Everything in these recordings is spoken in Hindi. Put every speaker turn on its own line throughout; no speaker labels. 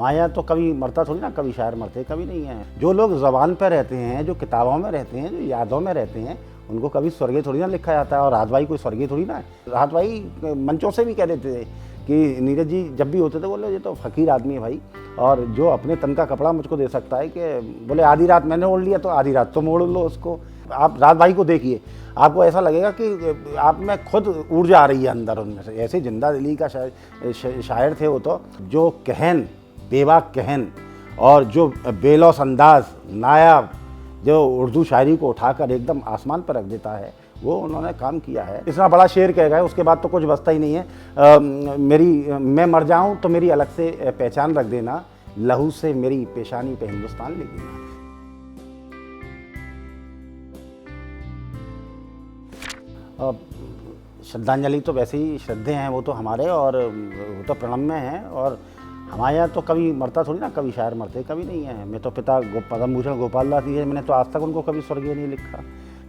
हमारे यहाँ तो कभी मरता थोड़ी ना, कभी शायर मरते कभी नहीं है। जो लोग ज़बान पर रहते हैं, जो किताबों में रहते हैं, जो यादों में रहते हैं, उनको कभी स्वर्गीय थोड़ी ना लिखा जाता है। और राहत भाई कोई स्वर्गीय थोड़ी ना है। राहत भाई मंचों से भी कह देते थे कि नीरज जी जब भी होते थे बोले ये तो फ़कीर आदमी है भाई, और जो अपने तन का कपड़ा मुझको दे सकता है, कि बोले आधी रात मैंने ओढ़ लिया तो आधी रात तो मोड़ लो उसको। आप राहत भाई को देखिए, आपको ऐसा लगेगा कि आप में खुद ऊर्जा आ रही है अंदर उनमें से। ऐसे जिंदा दिली का शायर थे वो तो, जो कहन, बेबाक कहन और जो बेलौस अंदाज नायाब, जो उर्दू शायरी को उठाकर एकदम आसमान पर रख देता है, वो उन्होंने काम किया है। इतना बड़ा शेर कह गए, उसके बाद तो कुछ बचता ही नहीं है। मैं मर जाऊं तो मेरी अलग से पहचान रख देना, लहू से मेरी पेशानी पे हिंदुस्तान लिख देना। श्रद्धांजलि तो वैसे ही श्रद्धे हैं वो तो हमारे, और वो तो प्रणम्य हैं। और हमारे यहाँ तो कभी मरता थोड़ी ना, कभी शायर मरते कभी नहीं है। मैं तो पिता पद्म भूषण गोपाल दास जी है, मैंने तो आज तक उनको कभी स्वर्गीय नहीं लिखा।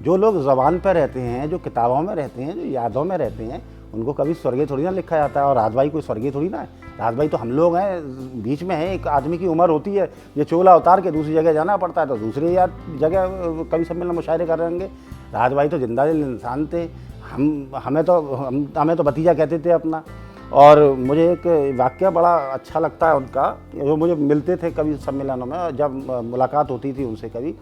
जो लोग ज़बान पर रहते हैं, जो किताबों में रहते हैं, जो यादों में रहते हैं, उनको कभी स्वर्गीय थोड़ी ना लिखा जाता है। और राहत भाई कोई स्वर्गीय थोड़ी ना है। राहत भाई तो हम लोग हैं, बीच में है। एक आदमी की उम्र होती है, ये चोला उतार के दूसरी जगह जाना पड़ता है, तो दूसरी जगह कवि सम्मेलन मुशायरे करेंगे। राहत भाई तो जिंदा दिल इंसान थे। हमें तो भतीजा कहते थे अपना। और मुझे एक वाक़या बड़ा अच्छा लगता है उनका, जो मुझे मिलते थे कवि सम्मेलनों में, जब मुलाकात होती थी उनसे कभी।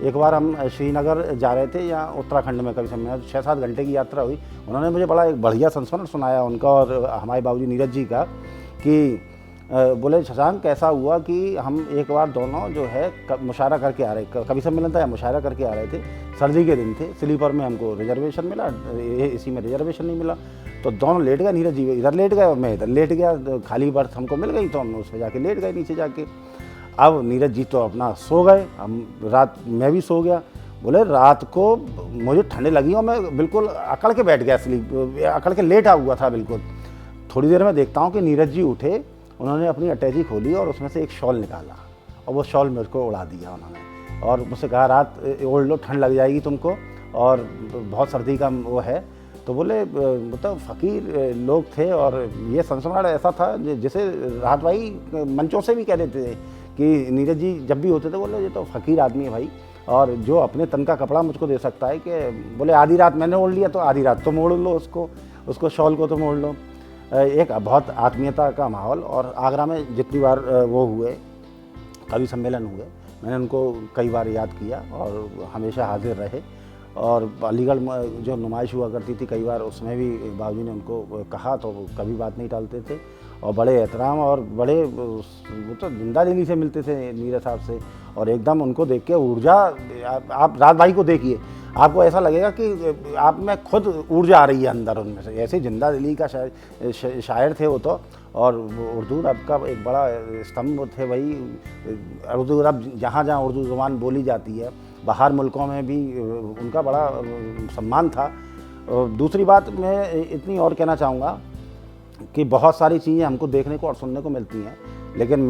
एक बार हम श्रीनगर जा रहे थे, या उत्तराखंड में कवि सम्मेलन, 6-7 घंटे की यात्रा हुई। उन्होंने मुझे बड़ा एक बढ़िया संस्मरण सुनाया उनका और हमारे बाबूजी नीरज जी का, कि बोले शशांक कैसा हुआ कि हम एक बार दोनों जो है मुशायरा करके आ रहे, कवि सम्मेलन था या मुशायरा करके आ रहे थे। सर्दी के दिन थे, स्लीपर में हमको रिजर्वेशन मिला, इसी में रिजर्वेशन नहीं मिला, तो दोनों लेट गए। नीरज जी इधर लेट गए और मैं इधर लेट गया, खाली बर्थ हमको मिल गई तो हम उस पर जाके लेट गए नीचे जाके। अब नीरज जी तो अपना सो गए, हम रात मैं भी सो गया। बोले रात को मुझे ठंड लगी और मैं बिल्कुल अकड़ के बैठ गया, अकड़ के लेटा हुआ था बिल्कुल। थोड़ी देर में देखता हूँ कि नीरज जी उठे, उन्होंने अपनी अटैची खोली और उसमें से एक शॉल निकाला, और वो शॉल मेरे को उड़ा दिया उन्होंने, और मुझसे कहा रात ओढ़ लो, ठंड लग जाएगी तुमको, और बहुत सर्दी का वो है। तो बोले मतलब फ़कीर लोग थे। और ये संस्मरण ऐसा था जिसे राहत भाई मंचों से भी कह देते थे कि नीरज जी जब भी होते थे बोले ये तो फ़कीर आदमी है भाई, और जो अपने तन का कपड़ा मुझको दे सकता है, कि बोले आधी रात मैंने ओढ़ लिया तो आधी रात तो मोड़ लो उसको शॉल को तो मोड़ लो। एक बहुत आत्मीयता का माहौल। और आगरा में जितनी बार वो हुए कवि सम्मेलन हुए, मैंने उनको कई बार याद किया और हमेशा हाजिर रहे। और अलीगढ़ में जो नुमाइश हुआ करती थी कई बार, उसमें भी बाबूजी ने उनको कहा तो वो कभी बात नहीं टालते थे, और बड़े एहतराम और बड़े वो तो जिंदा दिली से मिलते थे नीरज साहब से। और एकदम उनको देख के ऊर्जा, आप राहत भाई को देखिए, आपको ऐसा लगेगा कि आप में खुद ऊर्जा आ रही है अंदर उनमें से। ऐसे जिंदा दिली का शायर थे वो तो। और उर्दू रब का एक बड़ा स्तंभ थे भाई। उर्दू रब जहाँ जहाँ उर्दू ज़ुबान बोली जाती है, बाहर मुल्कों में भी उनका बड़ा सम्मान था। दूसरी बात मैं इतनी और कहना चाहूँगा कि बहुत सारी चीज़ें हमको देखने को और सुनने को मिलती हैं, लेकिन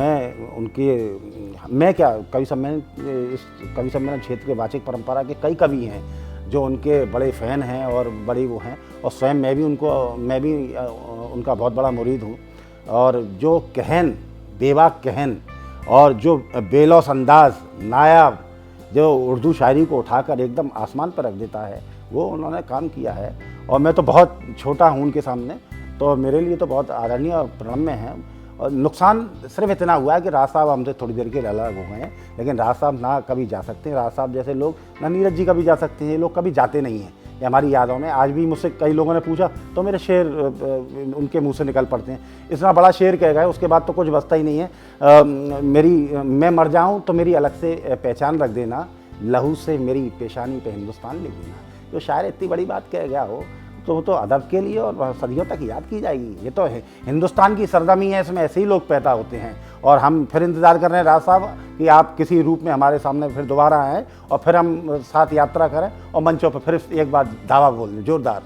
मैं क्या कवि सम्मेलन क्षेत्र के वाचिक परंपरा के कई कवि हैं जो उनके बड़े फ़ैन हैं और बड़े वो हैं, और स्वयं मैं भी उनका बहुत बड़ा मुरीद हूँ। और जो कहन, बेबाक कहन और जो बेलौस अंदाज नायाब, जो उर्दू शायरी को उठाकर एकदम आसमान पर रख देता है, वो उन्होंने काम किया है। और मैं तो बहुत छोटा हूँ उनके सामने, तो मेरे लिए तो बहुत आदरणीय और प्रणम्य है। और नुकसान सिर्फ इतना हुआ है कि राज साहब हमसे थोड़ी देर के अलग हो गए हैं, लेकिन राज साहब ना कभी जा सकते हैं, राज साहब जैसे लोग ना नीरज जी कभी जा सकते हैं, ये लोग कभी जाते नहीं हैं। ये हमारी यादों में आज भी मुझसे कई लोगों ने पूछा तो मेरे शेर उनके मुंह से निकल पड़ते हैं। इतना बड़ा शेर कह गए, उसके बाद तो कुछ बचता ही नहीं है। मैं मर जाऊं तो मेरी अलग से पहचान रख देना, लहू से मेरी पेशानी पे हिंदुस्तान लिख देना। जो शायर इतनी बड़ी बात कह गया हो तो वो तो अदब के लिए और सदियों तक याद की जाएगी। ये तो हिंदुस्तान की सरजमी है, इसमें ऐसे ही लोग पैदा होते हैं। और हम फिर इंतज़ार कर रहे हैं राज साहब कि आप किसी रूप में हमारे सामने फिर दोबारा आएँ और फिर हम साथ यात्रा करें और मंचों पर फिर एक बार दावा बोल दें जोरदार।